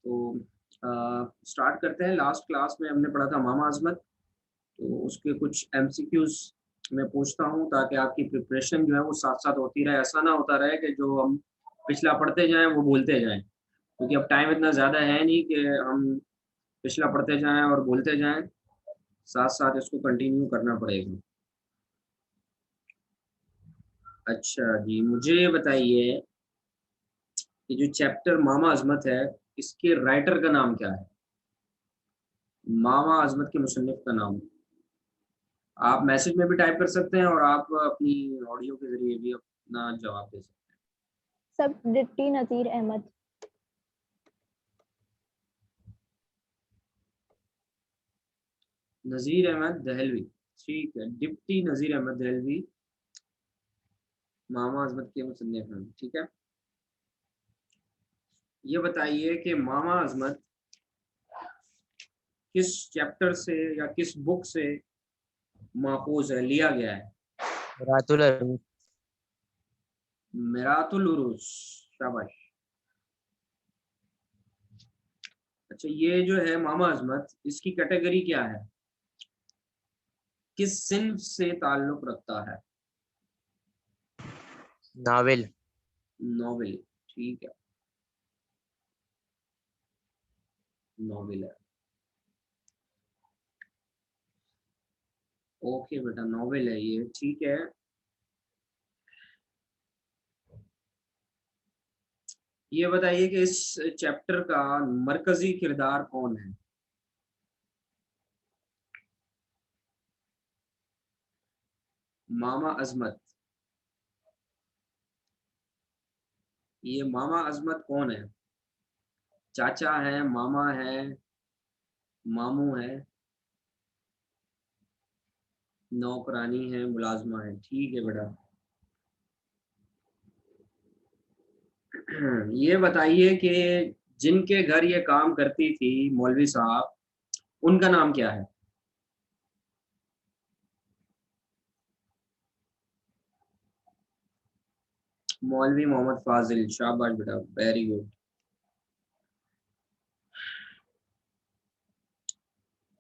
तो स्टार्ट करते हैं। लास्ट क्लास में हमने पढ़ा था मामा अजमत, तो उसके कुछ एमसीक्यूज मैं पूछता हूँ ताकि आपकी प्रिपरेशन जो है वो साथ साथ होती रहे। ऐसा ना होता रहे कि जो हम पिछला पढ़ते जाएं वो भूलते जाएं, क्योंकि अब टाइम इतना ज़्यादा है नहीं कि हम पिछला पढ़ते जाएं और भूलते जाएं। साथ साथ इसको कंटिन्यू करना पड़ेगा। अच्छा जी, मुझे ये बताइए कि जो चैप्टर मामा अजमत है, इसके राइटर का नाम क्या है? मामा अजमत के मुसन्निफ का नाम। आप मैसेज में भी टाइप कर सकते हैं और आप अपनी ऑडियो के जरिए भी अपना जवाब दे सकते सब डिप्टी नज़ीर अहमद। हैं। नज़ीर अहमद दहलवी, ठीक है, डिप्टी नज़ीर अहमद दहलवी मामा अजमत के मुसन्निफ हैं, ठीक है। ये बताइए कि मामा अजमत किस चैप्टर से या किस बुक से माखूज है, लिया गया है? रातुल अरूज। मिरातुल उरूज, शाबाश। अच्छा, ये जो है मामा अजमत, इसकी कैटेगरी क्या है, किस सिन्फ से ताल्लुक रखता है? नावल। नॉवेल, ठीक है, नॉवेल है। ओके बेटा, नॉवेल है ये, ठीक है। ये बताइए कि इस चैप्टर का मरकजी किरदार कौन है? मामा अजमत, ये मामा अजमत कौन है? चाचा है, मामा है, मामू है, नौकरानी है, मुलाजमा है, ठीक है बेटा। ये बताइए कि जिनके घर ये काम करती थी मौलवी साहब, उनका नाम क्या है? मौलवी मोहम्मद फाजिल, शाबाश बेटा, वेरी गुड।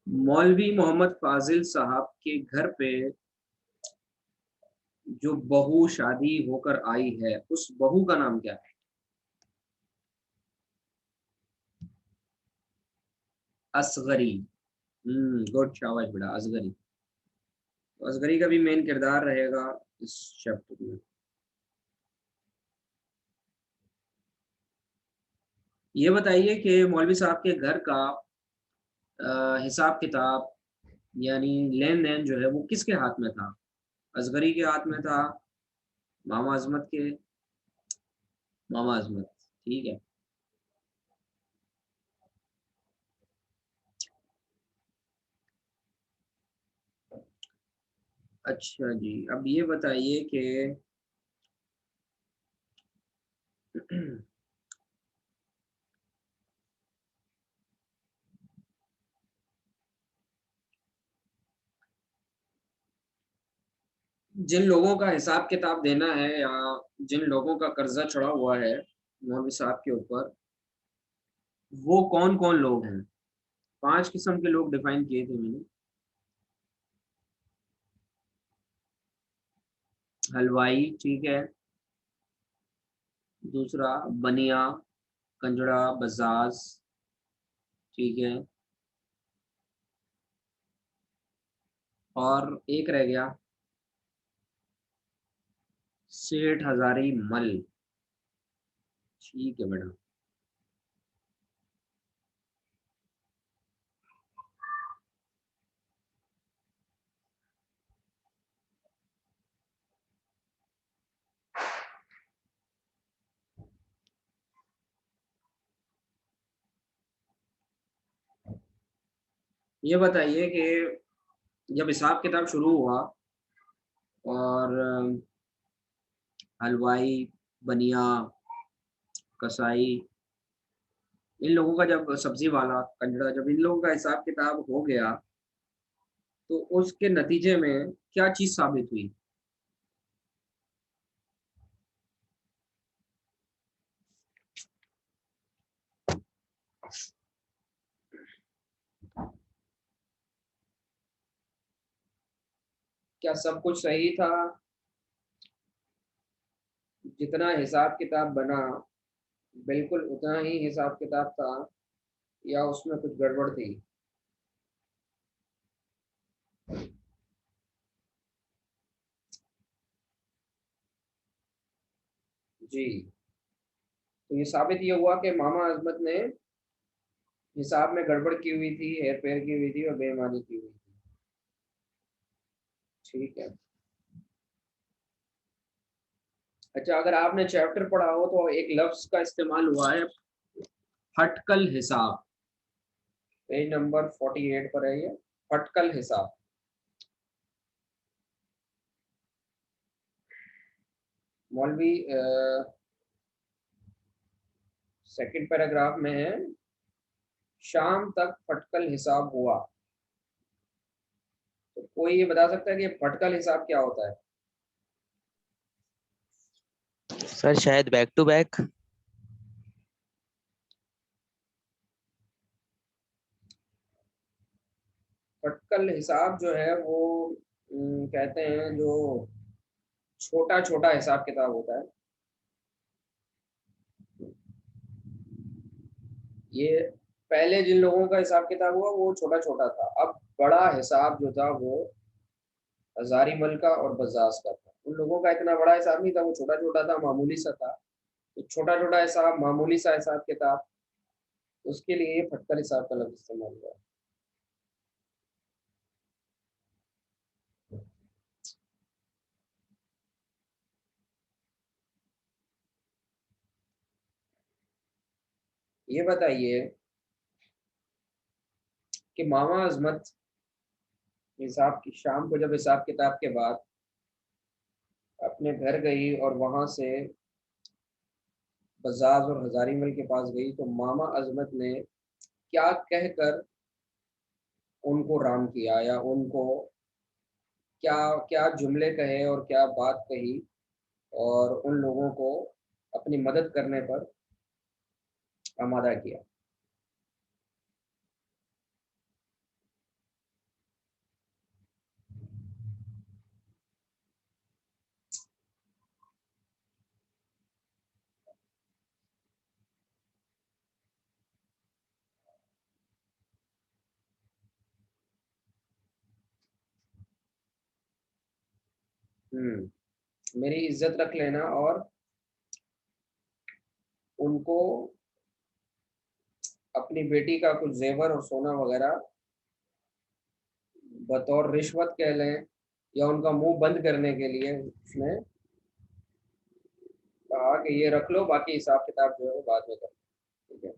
मौलवी मोहम्मद फाजिल साहब के घर पे जो बहू शादी होकर आई है, उस बहू का नाम क्या है? असगरी, गुड, शाबाश बेटा, असगरी। तो असगरी का भी मेन किरदार रहेगा इस चैप्टर में। ये बताइए कि मौलवी साहब के घर का हिसाब किताब यानी लेन देन जो है वो किसके हाथ में था? असगरी के हाथ में था, मामा अजमत के? मामा अजमत, ठीक है। अच्छा जी, अब ये बताइए कि जिन लोगों का हिसाब किताब देना है या जिन लोगों का कर्जा चढ़ा हुआ है मौलवी साहब के ऊपर, वो कौन कौन लोग हैं? 5 किस्म के लोग डिफाइन किए थे मैंने। हलवाई, ठीक है। दूसरा बनिया, कंजड़ा, बजाज, ठीक है। और एक रह गया, सेठ हजारी मल, ठीक है मैडम। ये बताइए कि जब हिसाब किताब शुरू हुआ और हलवाई, बनिया, कसाई, इन लोगों का जब सब्जी वाला, कंजड़ा, जब इन लोगों का हिसाब किताब हो गया तो उसके नतीजे में क्या चीज साबित हुई? क्या सब कुछ सही था? जितना हिसाब किताब बना बिल्कुल उतना ही हिसाब किताब था, या उसमें कुछ गड़बड़ थी? जी, तो ये साबित ये हुआ कि मामा अजमत ने हिसाब में गड़बड़ की हुई थी, हेर फेर की हुई थी और बेईमानी की हुई थी। ठीक है। अच्छा, अगर आपने चैप्टर पढ़ा हो तो एक लफ्ज का इस्तेमाल हुआ है, फटकल हिसाब। पेज नंबर 48 पर है ये, फटकल हिसाब। मौलवी सेकंड पैराग्राफ में है, शाम तक फटकल हिसाब हुआ। तो कोई ये बता सकता है कि फटकल हिसाब क्या होता है? सर शायद बैक टू बैक। फटकल हिसाब जो है वो कहते हैं जो छोटा छोटा हिसाब किताब होता है। ये पहले जिन लोगों का हिसाब किताब हुआ वो छोटा छोटा था, अब बड़ा हिसाब जो था वो हजारी मल का और बजाज का था। उन लोगों का इतना बड़ा हिसाब नहीं था, वो छोटा छोटा था, मामूली सा था। तो छोटा छोटा हिसाब, मामूली सा हिसाब किताब, उसके लिए ये फटकर हिसाब का लफ्ज इस्तेमाल हुआ। ये बताइए कि मामा अजमत हिसाब की शाम को जब हिसाब किताब के बाद अपने घर गई और वहां से बजाज और हजारीमल के पास गई, तो मामा अजमत ने क्या कहकर उनको राम किया, या उनको क्या क्या जुमले कहे और क्या बात कही और उन लोगों को अपनी मदद करने पर आमादा किया? मेरी इज्जत रख लेना और उनको अपनी बेटी का कुछ जेवर और सोना वगैरह बतौर रिश्वत कह लें, या उनका मुंह बंद करने के लिए उसने कहा कि ये रख लो, बाकी हिसाब किताब जो है वो बाद में कर लो। ठीक है,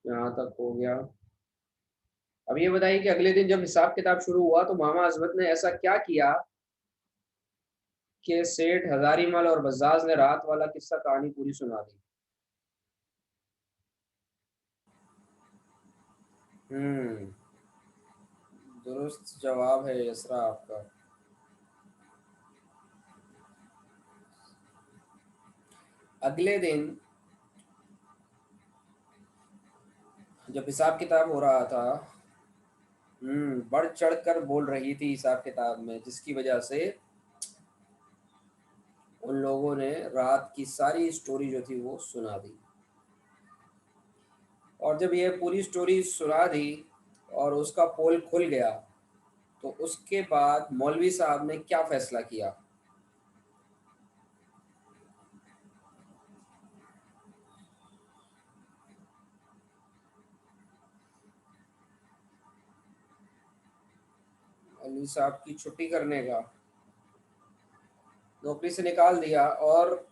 यहाँ तक हो गया। अब ये बताइए कि अगले दिन जब हिसाब किताब शुरू हुआ तो मामा अजमत ने ऐसा क्या किया कि सेठ हजारीमल और बजाज ने रात वाला किस्सा कहानी पूरी सुना दी? हम्म दुरुस्त जवाब है यसरा आपका। अगले दिन जब हिसाब किताब हो रहा था, बढ़ चढ़ कर बोल रही थी हिसाब किताब में, जिसकी वजह से उन लोगों ने रात की सारी स्टोरी जो थी वो सुना दी। और जब ये पूरी स्टोरी सुना दी और उसका पोल खुल गया, तो उसके बाद मौलवी साहब ने क्या फैसला किया? मौलवी साहब की छुट्टी करने का, नौकरी से निकाल दिया, और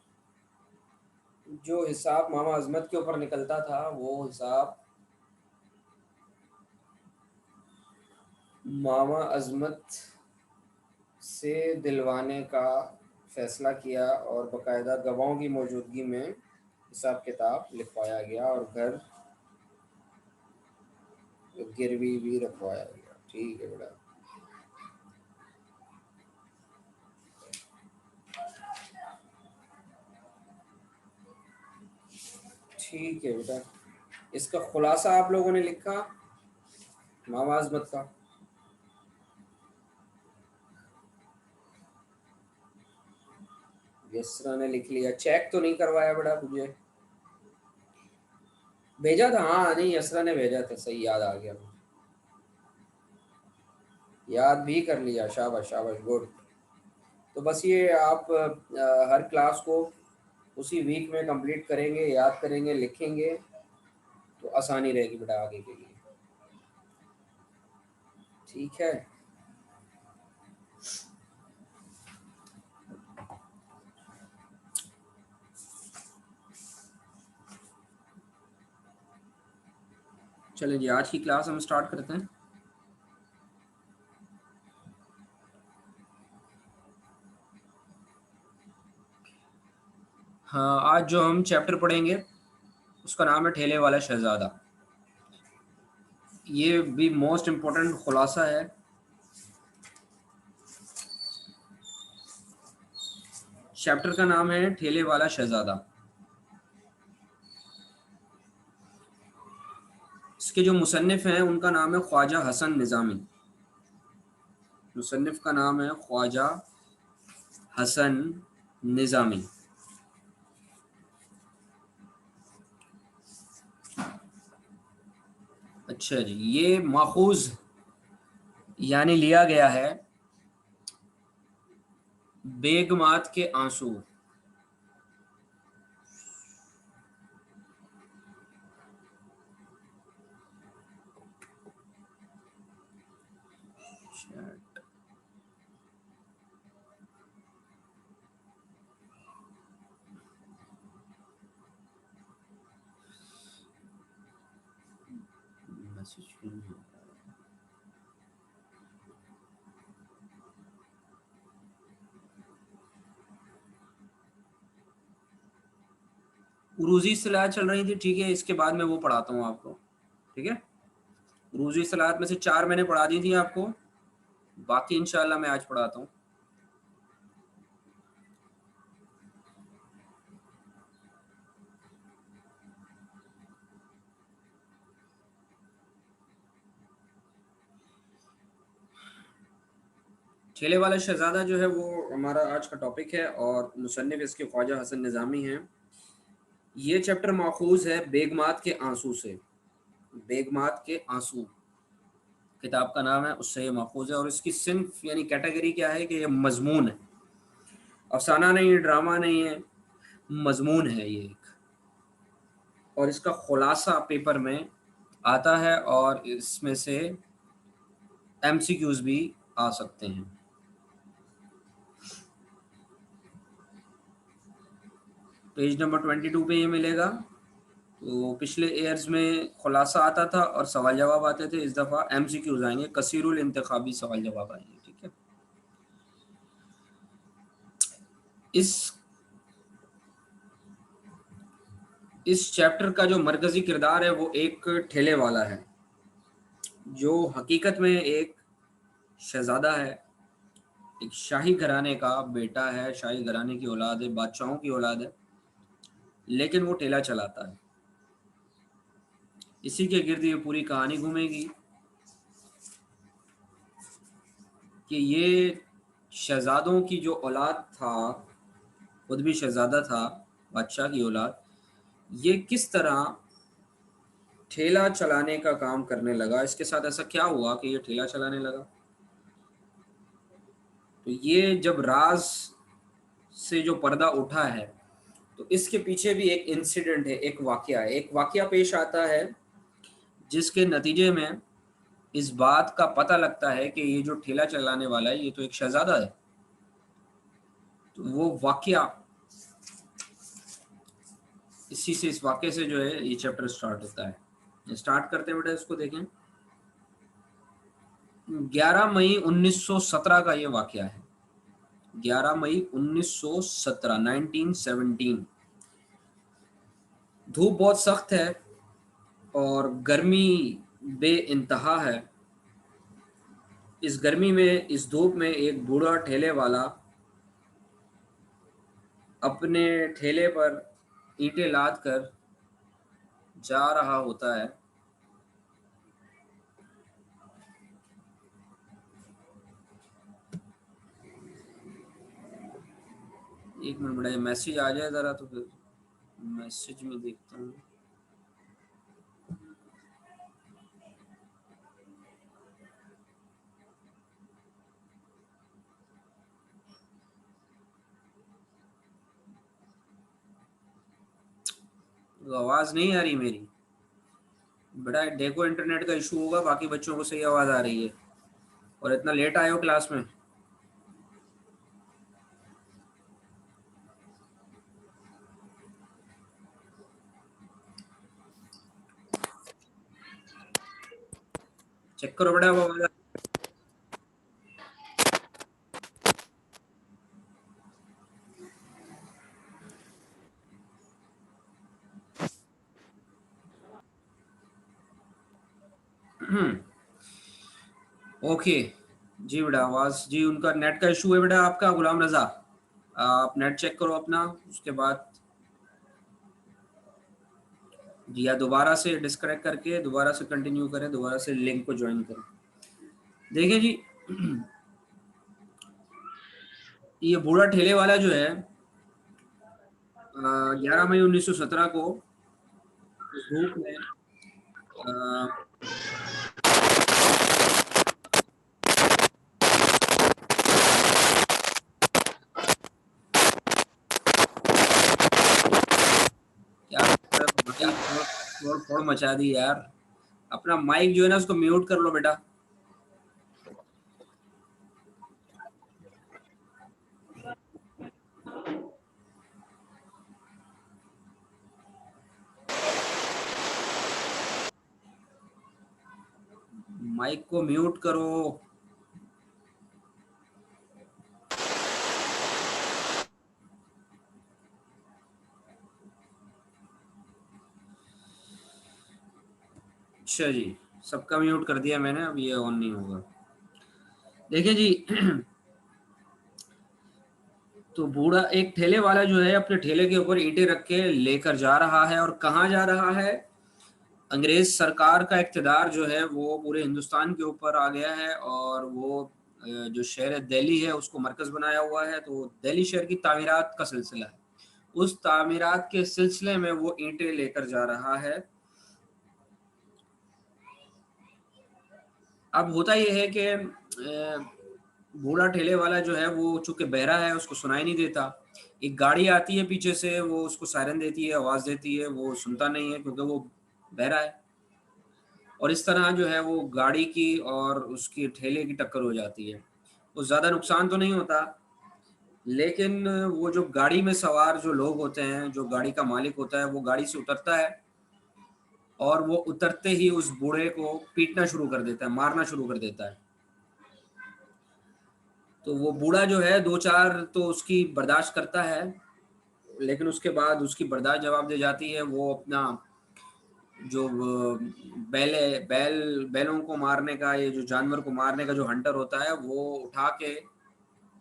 जो हिसाब मामा अजमत के ऊपर निकलता था वो हिसाब मामा अजमत से दिलवाने का फैसला किया, और बाकायदा गवाहों की मौजूदगी में हिसाब किताब लिखवाया गया और घर गिरवी भी रखवाया गया। ठीक है बेटा। ठीक है बेटा, इसका खुलासा आप लोगों ने लिखा इमाम आज़मत का? यसरा ने लिख लिया, चेक तो नहीं करवाया बेटा मुझे, भेजा था? हाँ नहीं, यसरा ने भेजा था, सही याद आ गया, याद भी कर लिया, शाबाश शाबाश, गुड। तो बस ये आप हर क्लास को उसी वीक में कंप्लीट करेंगे, याद करेंगे, लिखेंगे, तो आसानी रहेगी बेटा आगे के लिए, ठीक है? चलिए जी, आज की क्लास हम स्टार्ट करते हैं। हाँ, आज जो हम चैप्टर पढ़ेंगे उसका नाम है ठेले वाला शहजादा। ये भी मोस्ट इम्पोर्टेंट खुलासा है। चैप्टर का नाम है ठेले वाला शहजादा। इसके जो मुसन्निफ हैं उनका नाम है ख्वाजा हसन निज़ामी। मुसन्निफ का नाम है ख्वाजा हसन निज़ामी। अच्छा जी, ये माखूज यानी लिया गया है बेगमात के आंसू। उरूजी इस्तिलाह चल रही थी, ठीक है, इसके बाद में वो पढ़ाता हूँ आपको, ठीक है? उरूजी इस्तिलाह में से 4 मैंने पढ़ा दी थी आपको, बाकी इंशाल्लाह मैं आज पढ़ाता हूँ। ठेले वाला शहजादा जो है वो हमारा आज का टॉपिक है और मुसन्निफ इसके ख्वाजा हसन निज़ामी हैं। ये चैप्टर माखूज है बेगमात के आंसू से। बेगमात के आंसू किताब का नाम है, उससे ये माखूज है। और इसकी सिंफ यानी कैटेगरी क्या है कि ये मजमून है, अफसाना नहीं है, ड्रामा नहीं है, मजमून है ये एक। और इसका खुलासा पेपर में आता है और इसमें से MCQs भी आ सकते हैं। पेज नंबर 22 पे ये मिलेगा। तो पिछले ईयर्स में खुलासा आता था और सवाल जवाब आते थे, इस दफ़ा MCQs आएंगे, कसीरुल इंतखाबी सवाल जवाब आएंगे, ठीक है? इस चैप्टर का जो मरकजी किरदार है वो एक ठेले वाला है, जो हकीकत में एक शहजादा है, एक शाही घराने का बेटा है, शाही घराने की औलाद है, बादशाहों की औलाद है, लेकिन वो ठेला चलाता है। इसी के गिर्द ये पूरी कहानी घूमेगी कि ये शहजादों की जो औलाद था, खुद भी शहजादा था, बादशाह की औलाद, ये किस तरह ठेला चलाने का काम करने लगा। इसके साथ ऐसा क्या हुआ कि ये ठेला चलाने लगा। तो ये जब राज से जो पर्दा उठा है तो इसके पीछे भी एक इंसिडेंट है, एक वाकया है, एक वाकया पेश आता है जिसके नतीजे में इस बात का पता लगता है कि ये जो ठेला चलाने वाला है ये तो एक शहजादा है। तो वो वाकया, इसी से, इस वाकये से जो है ये चैप्टर स्टार्ट होता है। स्टार्ट करते हैं बेटा, इसको देखें। 11 मई 1917 का ये वाकया है। 11 मई 1917, 1917। धूप बहुत सख्त है और गर्मी बेइंतहा है। इस गर्मी में, इस धूप में एक बूढ़ा ठेले वाला अपने ठेले पर ईंटें लाद कर जा रहा होता है, एक मिनट बेटा, ये मैसेज आ जाए जरा तो फिर मैसेज में देखता हूँ। आवाज नहीं आ रही मेरी बेटा, देखो इंटरनेट का इशू होगा, बाकी बच्चों को सही आवाज आ रही है और इतना लेट आए हो क्लास में। चेक करो बेटा वो आवाज ओके जी बेटा, आवाज जी उनका नेट का इशू है बेटा। आपका गुलाम रजा, आप नेट चेक करो अपना, उसके बाद जी या दोबारा से डिस्कनेक्ट करके दोबारा से कंटिन्यू करें, दोबारा से लिंक को ज्वाइन करें। देखिए जी, ये बूढ़ा ठेले वाला जो है 11 मई 1917 को धूप में क्या फोड़ मचा दी यार। अपना माइक जो है ना उसको म्यूट कर लो बेटा। माइक को म्यूट करो। अच्छा जी, सबका म्यूट कर दिया मैंने, अब ये ऑन नहीं होगा। देखिए जी, तो बूढ़ा एक ठेले वाला जो है अपने ठेले के ऊपर ईंटें रख के लेकर जा रहा है, और कहाँ जा रहा है? अंग्रेज सरकार का इक़्तिदार जो है वो पूरे हिंदुस्तान के ऊपर आ गया है, और वो जो शहर दिल्ली है उसको मरकज बनाया हुआ है। तो दिल्ली शहर की तामीरात का सिलसिला है, उस तामीरात के सिलसिले में वो ईंटें लेकर जा रहा है। अब होता ये है कि बूढ़ा ठेले वाला जो है वो चूंकि बहरा है, उसको सुनाई नहीं देता। एक गाड़ी आती है पीछे से, वो उसको सायरन देती है, आवाज देती है, वो सुनता नहीं है क्योंकि वो बहरा है। और इस तरह जो है वो गाड़ी की और उसकी ठेले की टक्कर हो जाती है। वो ज़्यादा नुकसान तो नहीं होता, लेकिन वो जो गाड़ी में सवार जो लोग होते हैं, जो गाड़ी का मालिक होता है, वो गाड़ी से उतरता है और वो उतरते ही उस बूढ़े को पीटना शुरू कर देता है, मारना शुरू कर देता है। तो वो बूढ़ा जो है 2-4 तो उसकी बर्दाश्त करता है, लेकिन उसके बाद उसकी बर्दाश्त जवाब दे जाती है। वो अपना जो बैलों को मारने का, ये जो जानवर को मारने का जो हंटर होता है, वो उठा के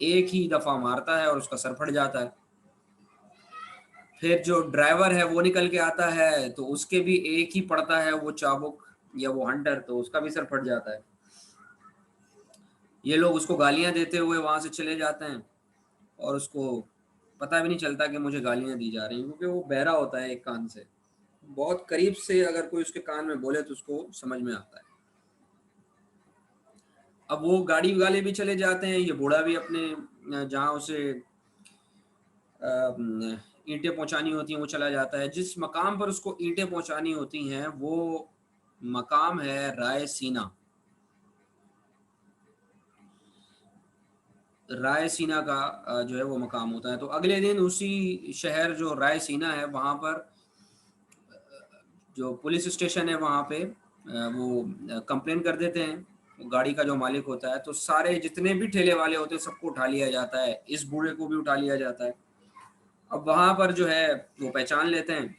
एक ही दफा मारता है और उसका सर फट जाता है। फिर जो ड्राइवर है वो निकल के आता है, तो उसके भी एक ही पड़ता है वो चाबुक या वो हंटर, तो उसका भी सर फट जाता है। ये लोग उसको गालियां देते हुए वहां से चले जाते हैं, और उसको पता भी नहीं चलता कि मुझे गालियां दी जा रही हैं, क्योंकि वो बहरा होता है एक कान से। बहुत करीब से अगर कोई उसके कान में बोले तो उसको समझ में आता है। अब वो गाड़ी वाले भी चले जाते हैं, ये बूढ़ा भी अपने जहाँ उसे ईंटें पहुंचानी होती हैं वो चला जाता है। जिस मकाम पर उसको ईंटें पहुंचानी होती हैं वो मकाम है रायसीना। रायसीना का जो है वो मकाम होता है। तो अगले दिन उसी शहर जो रायसीना है वहाँ पर जो पुलिस स्टेशन है वहाँ पे वो कंप्लेन कर देते हैं, गाड़ी का जो मालिक होता है। तो सारे जितने भी ठेले वाले होते हैं सबको उठा लिया जाता है, इस बूढ़े को भी उठा लिया जाता है। अब वहाँ पर जो है वो पहचान लेते हैं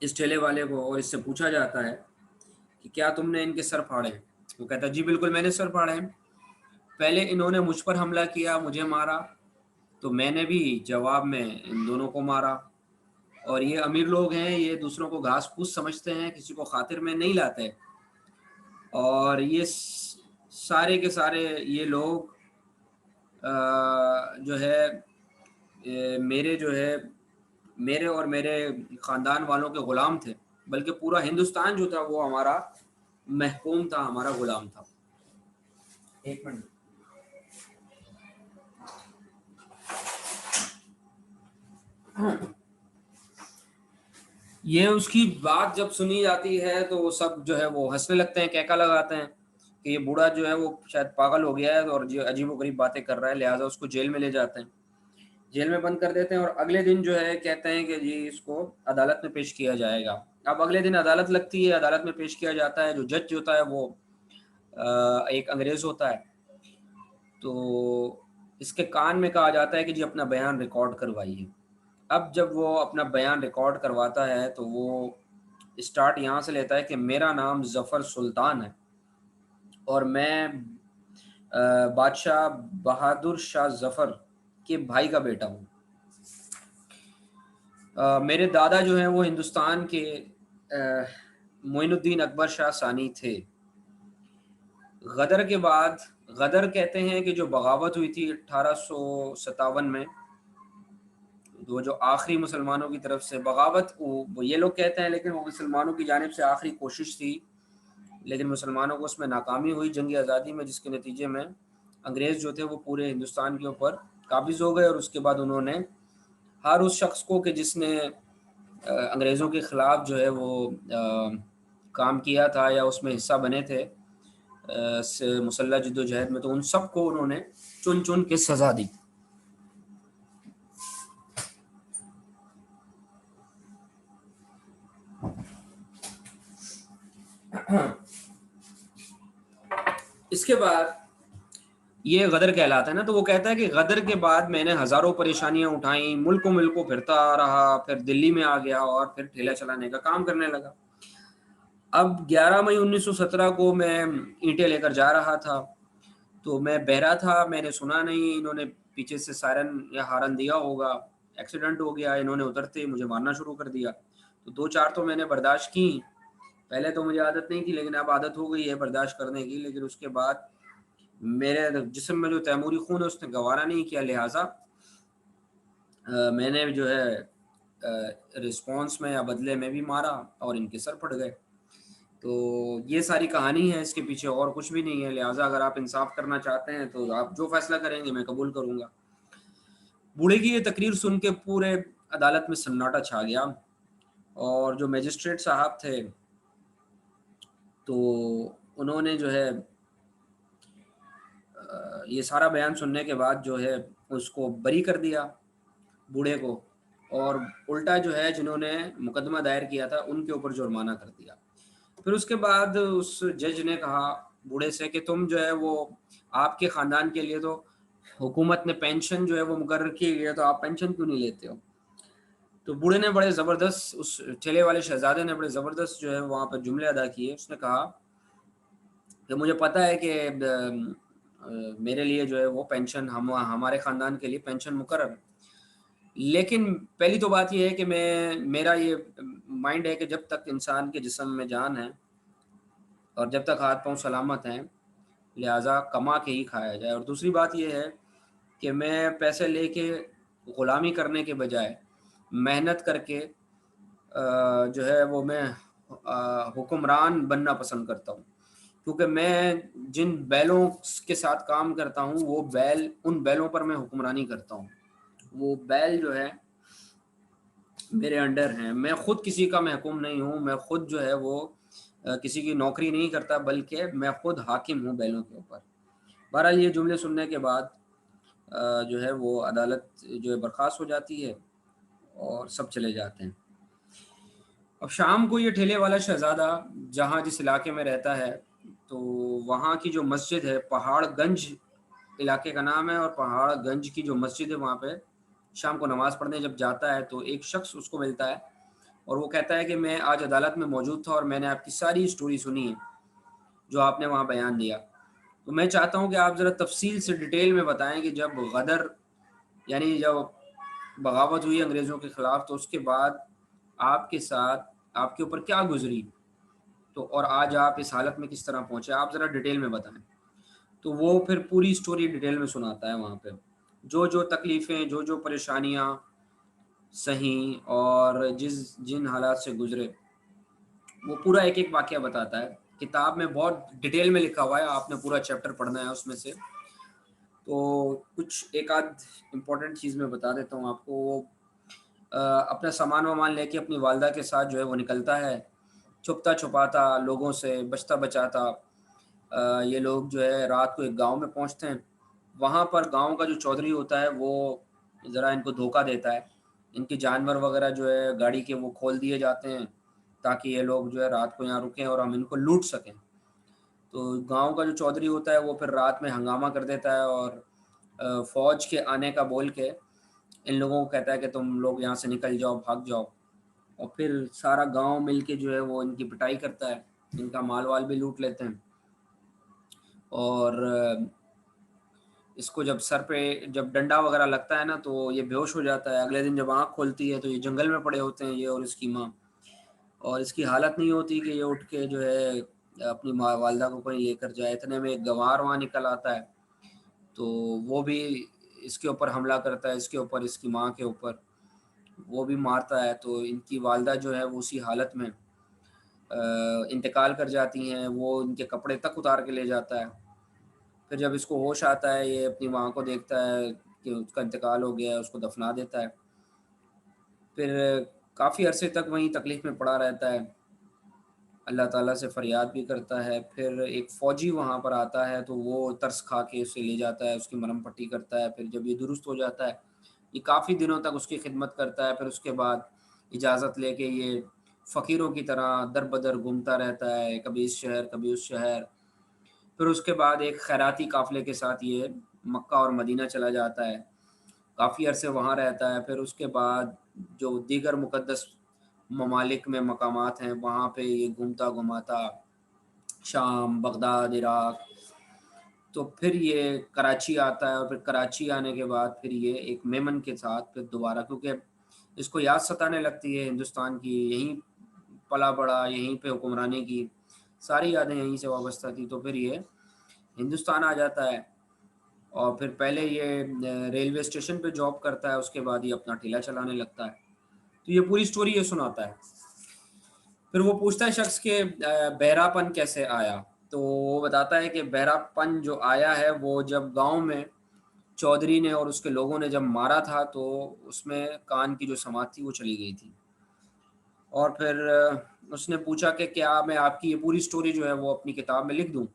इस ठेले वाले को, और इससे पूछा जाता है कि क्या तुमने इनके सर फाड़े हैं? वो कहता है जी बिल्कुल मैंने सर फाड़े हैं। पहले इन्होंने मुझ पर हमला किया, मुझे मारा, तो मैंने भी जवाब में इन दोनों को मारा। और ये अमीर लोग हैं, ये दूसरों को घास फूस समझते हैं, किसी को खातिर में नहीं लाते। और ये सारे के सारे ये लोग जो है मेरे जो है मेरे और मेरे ख़ानदान वालों के ग़ुलाम थे, बल्कि पूरा हिंदुस्तान जो था वो हमारा महकूम था, हमारा ग़ुलाम था। एक मिनट। ये उसकी बात जब सुनी जाती है तो वो सब जो है वो हंसने लगते हैं, कहका लगाते हैं कि ये बूढ़ा जो है वो शायद पागल हो गया है और अजीबोगरीब बातें कर रहा है, लिहाजा उसको जेल में ले जाते हैं, जेल में बंद कर देते हैं। और अगले दिन जो है कहते हैं कि जी इसको अदालत में पेश किया जाएगा। अब अगले दिन अदालत लगती है, अदालत में पेश किया जाता है। जो जज होता है वो एक अंग्रेज़ होता है। तो इसके कान में कहा जाता है कि जी अपना बयान रिकॉर्ड करवाइए। अब जब वो अपना बयान रिकॉर्ड करवाता है तो वो स्टार्ट यहाँ से लेता है कि मेरा नाम ज़फ़र सुल्तान है और मैं बादशाह बहादुर शाह ज़फ़र के भाई का बेटा हूँ। मेरे दादा जो हैं वो हिंदुस्तान के मोइनुद्दीन अकबर शाह सानी थे। गदर के बाद, गदर कहते हैं कि जो बगावत हुई थी 1857 में, वो जो आखिरी मुसलमानों की तरफ से बगावत, वो ये लोग कहते हैं, लेकिन वो मुसलमानों की जानिब से आखिरी कोशिश थी, लेकिन मुसलमानों को उसमें नाकामी हुई जंग आज़ादी में, जिसके नतीजे में अंग्रेज़ जो थे वो पूरे हिंदुस्तान के ऊपर काबिज़ हो गए। और उसके बाद उन्होंने हर उस शख्स को कि जिसने अंग्रेज़ों के ख़िलाफ़ जो है वो काम किया था या उसमें हिस्सा बने थे मुसल्लह जद्दोजहद में, तो उन सब को उन्होंने चुन चुन के सज़ा दी। इसके बाद ये गदर कहलाता है ना, तो वो कहता है कि गदर के बाद मैंने हज़ारों परेशानियां उठाई, मुल्कों फिरता रहा, फिर दिल्ली में आ गया और फिर ठेला चलाने का काम करने लगा। अब 11 मई 1917 को मैं ईंटें लेकर जा रहा था, तो मैं बहरा था, मैंने सुना नहीं, इन्होंने पीछे से सायरन या हारन दिया होगा, एक्सीडेंट हो गया, इन्होंने उतरते मुझे मारना शुरू कर दिया। तो 2-4 तो मैंने बर्दाश्त की, पहले तो मुझे आदत नहीं थी, लेकिन अब आदत हो गई है बर्दाश्त करने की। लेकिन उसके बाद मेरे जिस्म में जो तैमूरी खून है उसने गवारा नहीं किया, लिहाजा मैंने जो है रिस्पॉन्स में या बदले में भी मारा और इनके सर फट गए। तो ये सारी कहानी है, इसके पीछे और कुछ भी नहीं है। लिहाजा अगर आप इंसाफ करना चाहते हैं तो आप जो फैसला करेंगे मैं कबूल करूँगा। बूढ़े की ये तकरीर सुन के पूरे अदालत में सन्नाटा छा गया और जो मजिस्ट्रेट साहब थे तो उन्होंने जो है ये सारा बयान सुनने के बाद जो है उसको बरी कर दिया बूढ़े को, और उल्टा जो है जिन्होंने मुकदमा दायर किया था उनके ऊपर जुर्माना कर दिया। फिर उसके बाद उस जज ने कहा बूढ़े से कि तुम जो है वो आपके ख़ानदान के लिए तो हुकूमत ने पेंशन जो है वो मुकर्रर की है, तो आप पेंशन क्यों नहीं लेते हो? तो बूढ़े ने बड़े ज़बरदस्त, उस ठेले वाले शहजादे ने बड़े ज़बरदस्त जो है वहाँ पर जुमले अदा किए। उसने कहा कि मुझे पता है कि मेरे लिए जो है वो पेंशन, हमारे ख़ानदान के लिए पेंशन मुकर्रर है, लेकिन पहली तो बात ये है कि मेरा ये माइंड है कि जब तक इंसान के जिस्म में जान है और जब तक हाथ पांव सलामत हैं, लिहाजा कमा के ही खाया जाए। और दूसरी बात ये है कि मैं पैसे लेके ग़ुलामी करने के बजाय मेहनत करके जो है वो मैं हुक्मरान बनना पसंद करता हूँ, क्योंकि मैं जिन बैलों के साथ काम करता हूँ वो बैल, उन बैलों पर मैं हुक्मरानी करता हूँ। वो बैल जो है मेरे अंडर हैं, मैं खुद किसी का महकूम नहीं हूँ, मैं खुद जो है वो किसी की नौकरी नहीं करता, बल्कि मैं खुद हाकिम हूँ बैलों के ऊपर। बहरहाल ये जुमले सुनने के बाद जो है वो अदालत जो है बर्खास्त हो जाती है और सब चले जाते हैं। अब शाम को ये ठेले वाला शहजादा जहाँ जिस इलाके में रहता है, तो वहाँ की जो मस्जिद है, पहाड़गंज इलाके का नाम है, और पहाड़गंज की जो मस्जिद है वहाँ पे शाम को नमाज़ पढ़ने जब जाता है तो एक शख्स उसको मिलता है और वो कहता है कि मैं आज अदालत में मौजूद था और मैंने आपकी सारी स्टोरी सुनी है जो आपने वहाँ बयान दिया। तो मैं चाहता हूँ कि आप ज़रा तफसील से डिटेल में बताएं कि जब गदर यानी जब बगावत हुई अंग्रेज़ों के ख़िलाफ़, तो उसके बाद आपके साथ आपके ऊपर क्या गुजरी, तो और आज आप इस हालत में किस तरह पहुंचे, आप ज़रा डिटेल में बताएं। तो वो फिर पूरी स्टोरी डिटेल में सुनाता है वहाँ पे, जो जो तकलीफ़ें, जो जो परेशानियाँ सही और जिन हालात से गुजरे, वो पूरा एक एक वाकया बताता है। किताब में बहुत डिटेल में लिखा हुआ है, आपने पूरा चैप्टर पढ़ना है उसमें से। तो कुछ एक आध इम्पोर्टेंट चीज़ मैं बता देता हूँ आपको। वो अपना सामान वामान लेके अपनी वालदा के साथ जो है वो निकलता है, छुपता छुपाता लोगों से, बचता बचाता। ये लोग जो है रात को एक गांव में पहुंचते हैं। वहाँ पर गांव का जो चौधरी होता है वो ज़रा इनको धोखा देता है। इनके जानवर वगैरह जो है गाड़ी के वो खोल दिए जाते हैं ताकि ये लोग जो है रात को यहाँ रुकें और हम इनको लूट सकें। तो गांव का जो चौधरी होता है वो फिर रात में हंगामा कर देता है और फ़ौज के आने का बोल के इन लोगों को कहता है कि तुम लोग यहाँ से निकल जाओ, भाग जाओ। और फिर सारा गांव मिलके जो है वो इनकी पिटाई करता है, इनका माल वाल भी लूट लेते हैं। और इसको जब सर पे जब डंडा वगैरह लगता है ना तो ये बेहोश हो जाता है। अगले दिन जब आँख खोलती है तो ये जंगल में पड़े होते हैं, ये और इसकी माँ। और इसकी हालत नहीं होती कि ये उठ के जो है अपनी माँ वालदा को कहीं लेकर जाए। इतने में एक गँवार वहाँ निकल आता है, तो वो भी इसके ऊपर हमला करता है, इसके ऊपर, इसकी माँ के ऊपर। वो भी मारता है, तो इनकी वालदा जो है वो उसी हालत में इंतकाल कर जाती हैं। वो इनके कपड़े तक उतार के ले जाता है। फिर जब इसको होश आता है, ये अपनी माँ को देखता है कि उसका इंतकाल हो गया है, उसको दफना देता है। फिर काफ़ी अरसे तक वहीं तकलीफ़ में पड़ा रहता है, अल्लाह ताला से फ़रियाद भी करता है। फिर एक फ़ौजी वहाँ पर आता है तो वो तरस खा के उसे ले जाता है, उसकी मरहम पट्टी करता है। फिर जब ये दुरुस्त हो जाता है, ये काफ़ी दिनों तक उसकी खिदमत करता है। फिर उसके बाद इजाज़त लेके ये फ़कीरों की तरह दर-बदर घूमता रहता है, कभी इस शहर, कभी उस शहर। फिर उसके बाद एक खैराती काफ़िले के साथ ये मक्का और मदीना चला जाता है, काफ़ी अरसे वहाँ रहता है। फिर उसके बाद जो दीगर मुक़द्दस ममालिक में मकामात हैं, वहाँ पे ये घूमता-घुमाता शाम, बगदाद, इराक, तो फिर ये कराची आता है। और फिर कराची आने के बाद फिर ये एक मेमन के साथ फिर दोबारा, क्योंकि इसको याद सताने लगती है हिंदुस्तान की, यहीं पला-बड़ा, यहीं पे हुक्मरानी की, सारी यादें यहीं से वाबस्ता थी। तो फिर ये हिंदुस्तान आ जाता है और फिर पहले ये रेलवे स्टेशन पे जॉब करता है, उसके बाद ये अपना ठेला चलाने लगता है। तो ये पूरी स्टोरी ये सुनाता है। फिर वो पूछता है शख्स के बहरापन कैसे आया, तो वो बताता है कि बहरापन जो आया है वो जब गांव में चौधरी ने और उसके लोगों ने जब मारा था, तो उसमें कान की जो समात थी वो चली गई थी। और फिर उसने पूछा कि क्या मैं आपकी ये पूरी स्टोरी जो है वो अपनी किताब में लिख दूं।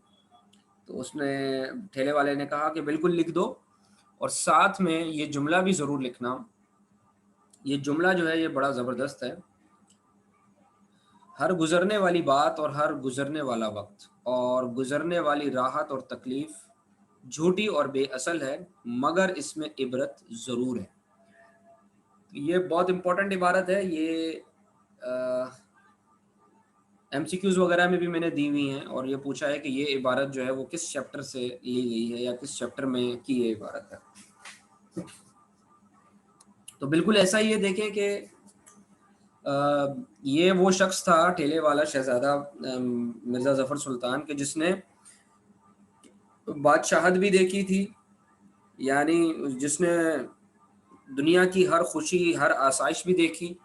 तो उसने ठेले वाले ने कहा कि बिल्कुल लिख दो, और साथ में ये जुमला भी ज़रूर लिखना। ये जुमला जो है ये बड़ा ज़बरदस्त है। हर गुज़रने वाली बात और हर गुज़रने वाला वक्त और गुज़रने वाली राहत और तकलीफ़ झूठी और बेअसल है, मगर इसमें इबरत ज़रूर है। ये बहुत इम्पोर्टेंट इबारत है। ये एमसीक्यूज़ वगैरह में भी मैंने दी हुई हैं, और ये पूछा है कि ये इबारत जो है वो किस चैप्टर से ली गई है या किस चैप्टर में की ये इबारत है। तो बिल्कुल ऐसा ही है। देखें कि ये वो शख्स था ठेले वाला शहजादा मिर्ज़ा ज़फ़र सुल्तान के, जिसने बादशाहत भी देखी थी, यानी जिसने दुनिया की हर खुशी, हर आसाइश भी देखी,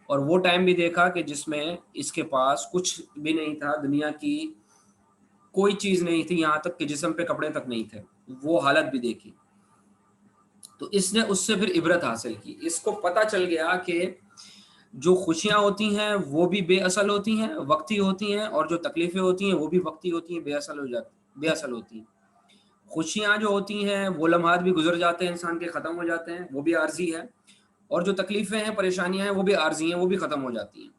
और वो टाइम भी देखा कि जिसमें इसके पास कुछ भी नहीं था, दुनिया की कोई चीज़ नहीं थी, यहाँ तक कि जिस्म पे कपड़े तक नहीं थे। वो हालत भी देखी। तो इसने उससे फिर इबरत हासिल की। इसको पता चल गया कि जो खुशियाँ होती हैं वो भी बेअसल होती हैं, वक्ती होती हैं, और जो तकलीफ़ें होती हैं वो भी वक्ती होती हैं, बेअसल होती हैं। खुशियाँ जो होती हैं वो लम्हात भी गुज़र जाते हैं, इंसान के ख़त्म हो जाते हैं, वो भी आर्ज़ी है। और जो तकलीफ़ें हैं, परेशानियाँ हैं, वो भी आर्ज़ी हैं, वो भी ख़त्म हो जाती हैं।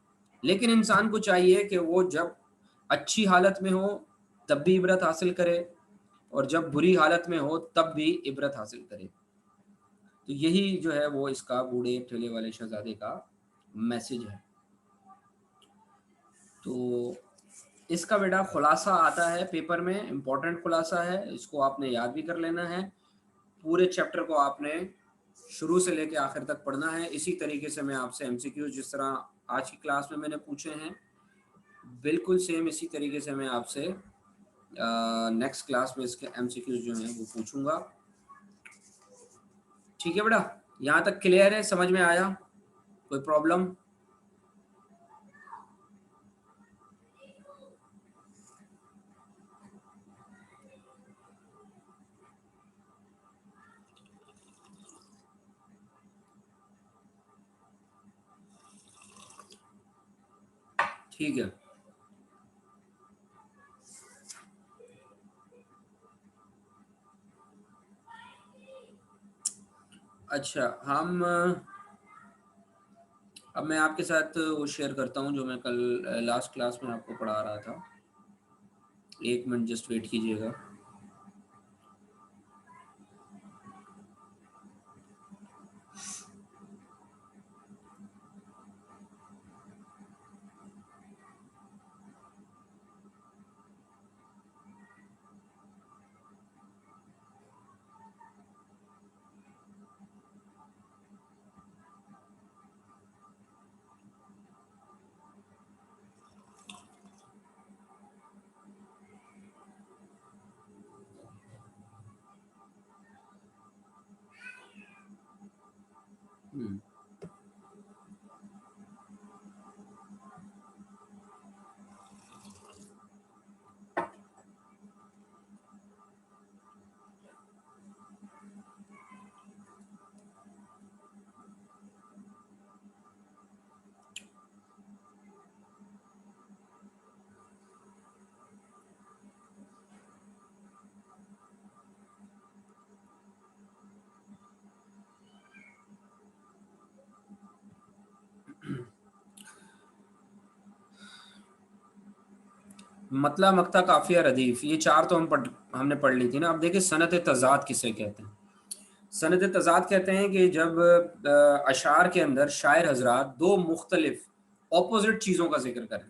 लेकिन इंसान को चाहिए कि वो जब अच्छी हालत में हो तब भी इबरत हासिल करे, और जब बुरी हालत में हो तब भी इबरत हासिल करे। तो यही जो है वो इसका बूढ़े ठेले वाले शहज़ादे का मैसेज है। तो इसका बेटा खुलासा आता है पेपर में, इम्पोर्टेंट खुलासा है, इसको आपने याद भी कर लेना है। पूरे चैप्टर को आपने शुरू से लेके आखिर तक पढ़ना है। इसी तरीके से मैं आपसे एमसीक्यू जिस तरह आज की क्लास में मैंने पूछे हैं, बिल्कुल सेम इसी तरीके से मैं आपसे नेक्स्ट क्लास में इसके एमसीक्यूज जो हैं वो पूछूंगा। ठीक है बेटा, यहाँ तक क्लियर है, समझ में आया? कोई प्रॉब्लम? ठीक है, अच्छा हम अब मैं आपके साथ वो शेयर करता हूँ जो मैं कल लास्ट क्लास में आपको पढ़ा रहा था। 1 मिनट जस्ट वेट कीजिएगा। मतला मक्ता काफिया रदीफ, ये 4 तो हमने पढ़ ली थी ना। अब देखिए सनत तजाद किसे कहते हैं। सनत तजाद कहते हैं कि जब अशार के अंदर शायर हजरात 2 मुख्तलिफ ऑपोजिट चीज़ों का जिक्र करें,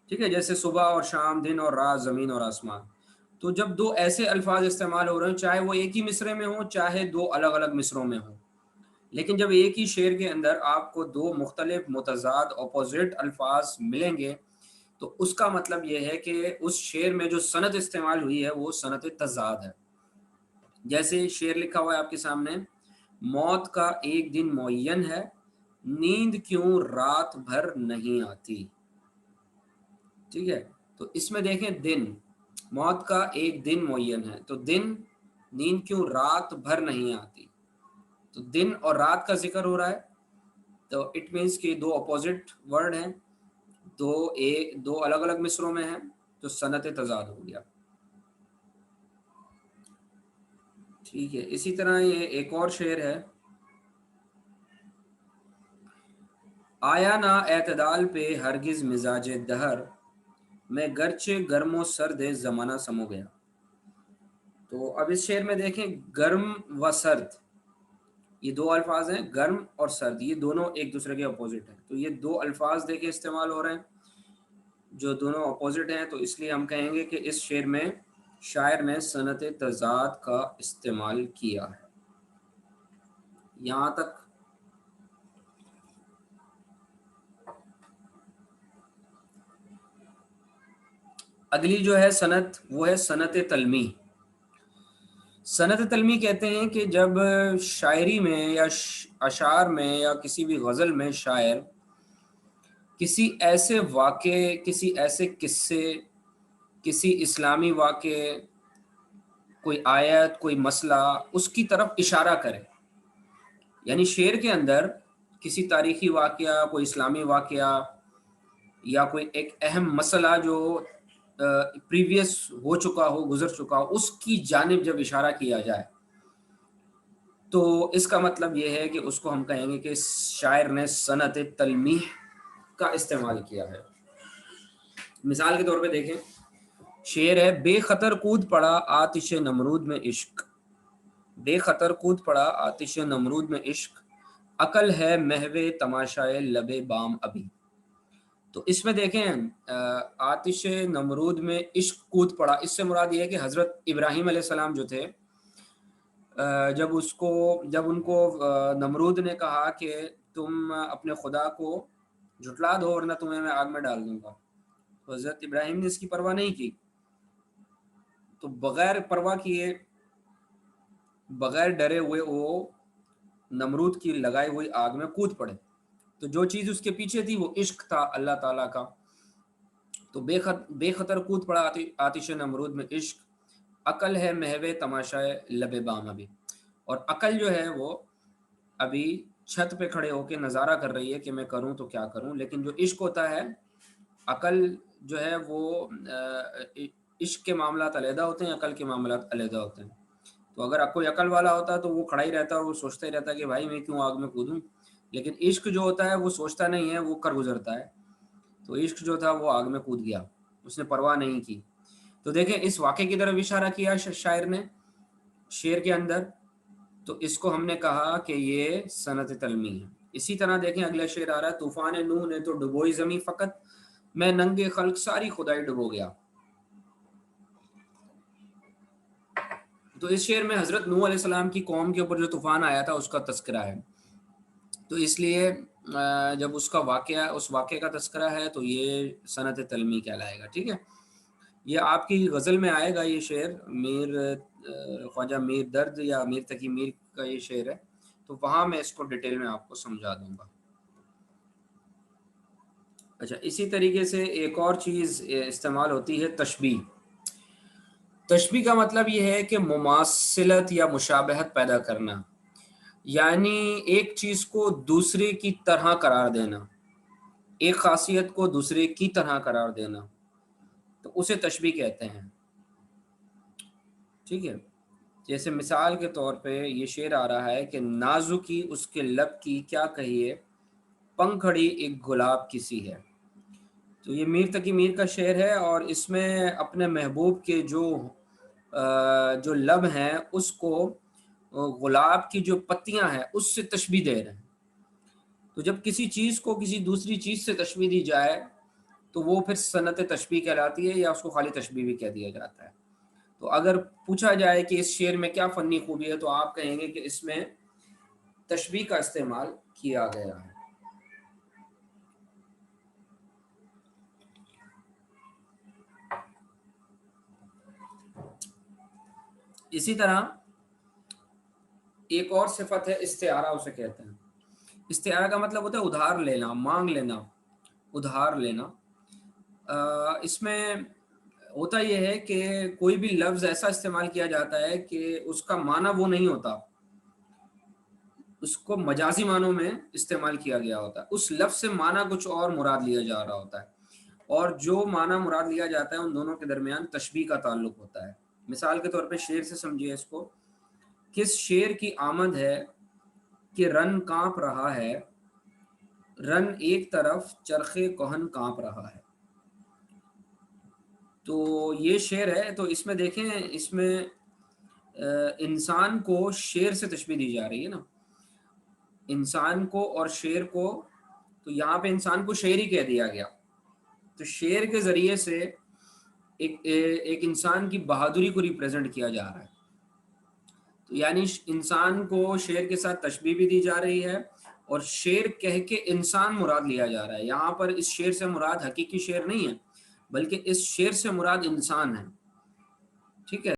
ठीक है, जैसे सुबह और शाम, दिन और रात, ज़मीन और आसमान। तो जब 2 ऐसे अल्फाज इस्तेमाल हो रहे हो, चाहे वो एक ही मिसरे में हो, चाहे 2 अलग अलग मिसरों में हो, लेकिन जब एक ही शेर के अंदर आपको 2 मुख्तलिफ मुतजाद ऑपोजिट अल्फाज मिलेंगे, तो उसका मतलब ये है कि उस शेर में जो सनत इस्तेमाल हुई है वो सनत तजाद है। जैसे शेर लिखा हुआ है आपके सामने, मौत का एक दिन मुअय्यन है, नींद क्यों रात भर नहीं आती। ठीक है, तो इसमें देखें दिन, मौत का एक दिन मुअय्यन है, तो दिन, नींद क्यों रात भर नहीं आती, तो दिन और रात का जिक्र हो रहा है। तो इट मीन्स कि 2 अपोजिट वर्ड हैं, दो अलग अलग मिसरों में हैं, तो सनत तजाद हो गया। ठीक है, इसी तरह ये एक और शेर है, आया ना एतदाल पे हरगिज मिजाज दहर, मैं गर्चे गर्मो सर्द जमाना समो गया। तो अब इस शेर में देखें, गर्म व सर्द, ये 2 अल्फाज हैं, गर्म और सर्द, ये दोनों एक दूसरे के अपोजिट हैं। तो ये 2 अल्फाज देखे इस्तेमाल हो रहे हैं जो दोनों अपोजिट हैं, तो इसलिए हम कहेंगे कि इस शेर में शायर ने सनत तजाद का इस्तेमाल किया है। यहाँ तक अगली जो है सनत, वो है सनत तलमी। सनत तलमी कहते हैं कि जब शायरी में या अशार में या किसी भी गज़ल में शायर किसी ऐसे वाक़े, किसी ऐसे किस्से, किसी इस्लामी वाक़े, कोई आयत, कोई मसला, उसकी तरफ इशारा करे, यानी शेर के अंदर किसी तारीखी वाक़या, कोई इस्लामी वाक़या या कोई एक अहम मसला जो प्रीवियस हो चुका हो, गुजर चुका हो, उसकी जानिब जब इशारा किया जाए, तो इसका मतलब ये है कि उसको हम कहेंगे कि शायर ने सनत तलमीह का इस्तेमाल किया है। मिसाल के तौर पे देखें, शेर है, बेखतर कूद पड़ा आतिश नमरूद में इश्क, बेखतर कूद पड़ा आतिश नमरूद में इश्क, अकल है महवे तमाशाए लबे बाम अभी। तो इसमें देखें आतिश नमरूद में इश्क कूद पड़ा, इससे मुराद ये है कि हज़रत इब्राहीम अलैहिस्सलाम जो थे जब उनको नमरूद ने कहा कि तुम अपने खुदा को झुटला दो वरना तुम्हें मैं आग में डाल दूंगा, तो हजरत इब्राहिम ने इसकी परवाह नहीं की, तो बगैर परवाह किए, बगैर डरे हुए वो नमरूद की लगाई हुई आग में कूद पड़े। तो जो चीज़ उसके पीछे थी वो इश्क था अल्लाह ताला का, तो बेखतर कूद पड़ा आतिश नमरूद में इश्क। अकल है महवे तमाशाए लबे बाम अभी, और अकल जो है वो अभी छत पे खड़े होके नज़ारा कर रही है कि मैं करूं तो क्या करूं, लेकिन जो इश्क होता है, अकल जो है वो इश्क के मामलात अलहदा होते हैं, अकल के मामलात अलहदा होते हैं। तो अगर कोई अकल वाला होता तो वो खड़ा ही रहता और वो सोचता ही रहता कि भाई मैं क्यों आग में कूदूं, लेकिन इश्क जो होता है वो सोचता नहीं है, वो कर गुजरता है। तो इश्क जो था वो आग में कूद गया, उसने परवाह नहीं की। तो देखें इस वाक़े की तरफ इशारा किया शायर ने शेर के अंदर, तो इसको हमने कहा कि ये सनत तलमी है। इसी तरह देखें अगला शेर आ रहा है, तूफान नूह ने तो डुबोई ज़मीं फ़कत, मैं नंगे खल्क सारी खुदाई डुबो गया। तो इस शेर में हज़रत नूह अलैहिस्सलाम की कौम के ऊपर जो तूफ़ान आया था उसका तस्करा है, तो इसलिए जब उसका वाक़या उस वाक़े का तस्करा है तो ये सनत तलमी कहलाएगा। ठीक है, ये आपकी गज़ल में आएगा ये शेर, ख्वाजा मीर दर्द या मीर तकी मीर का ये शेर है, तो वहाँ मैं इसको डिटेल में आपको समझा दूंगा। अच्छा, इसी तरीके से एक और चीज़ इस्तेमाल होती है तशबीह। तशबीह का मतलब ये है कि मुमासिलत या मुशाबहत पैदा करना, यानी एक चीज़ को दूसरे की तरह करार देना, एक खासियत को दूसरे की तरह करार देना, तो उसे तशबीह कहते हैं। ठीक है, जैसे मिसाल के तौर पे ये शेर आ रहा है कि नाजुकी उसके लब की क्या कहिए, पंखड़ी एक गुलाब की सी है। तो ये मीर तकी मीर का शेर है और इसमें अपने महबूब के जो लब हैं उसको गुलाब की जो पत्तियां हैं उससे तशबीह दे रहे हैं। तो जब किसी चीज़ को किसी दूसरी चीज़ से तशबीह दी जाए तो वो फिर सनत तशबीह कहलाती है, या उसको खाली तशबीह भी कह दिया जाता है। तो अगर पूछा जाए कि इस शेर में क्या फ़नी खूबी है, तो आप कहेंगे कि इसमें तशबीह का इस्तेमाल किया गया है। इसी तरह एक और सिफत है इस्तिआरा, उसे कहते हैं। इस्तिआरा का मतलब होता है उधार लेना, मांग लेना, उधार लेना। इसमें होता यह है कि कोई भी लफ्ज़ ऐसा इस्तेमाल किया जाता है कि उसका माना वो नहीं होता, उसको मजाजी मानों में इस्तेमाल किया गया होता है, उस लफ्ज़ से माना कुछ और मुराद लिया जा रहा होता है, और जो माना मुराद लिया जाता है उन दोनों के दरमियान तशबीह का ताल्लुक होता है। मिसाल के तौर पे शेर से समझिए इसको, किस शेर की आमद है कि रन कांप रहा है, रन एक तरफ चरखे कोहन कांप रहा है। तो ये शेर है, तो इसमें देखें, इसमें इंसान को शेर से तशबीह दी जा रही है ना, इंसान को और शेर को, तो यहाँ पे इंसान को शेर ही कह दिया गया। तो शेर के ज़रिए से एक इंसान की बहादुरी को रिप्रेजेंट किया जा रहा है। तो यानी इंसान को शेर के साथ तशबीह भी दी जा रही है और शेर कह के इंसान मुराद लिया जा रहा है। यहाँ पर इस शेर से मुराद हकीकी शेर नहीं है, बल्कि इस शेर से मुराद इंसान है। ठीक है।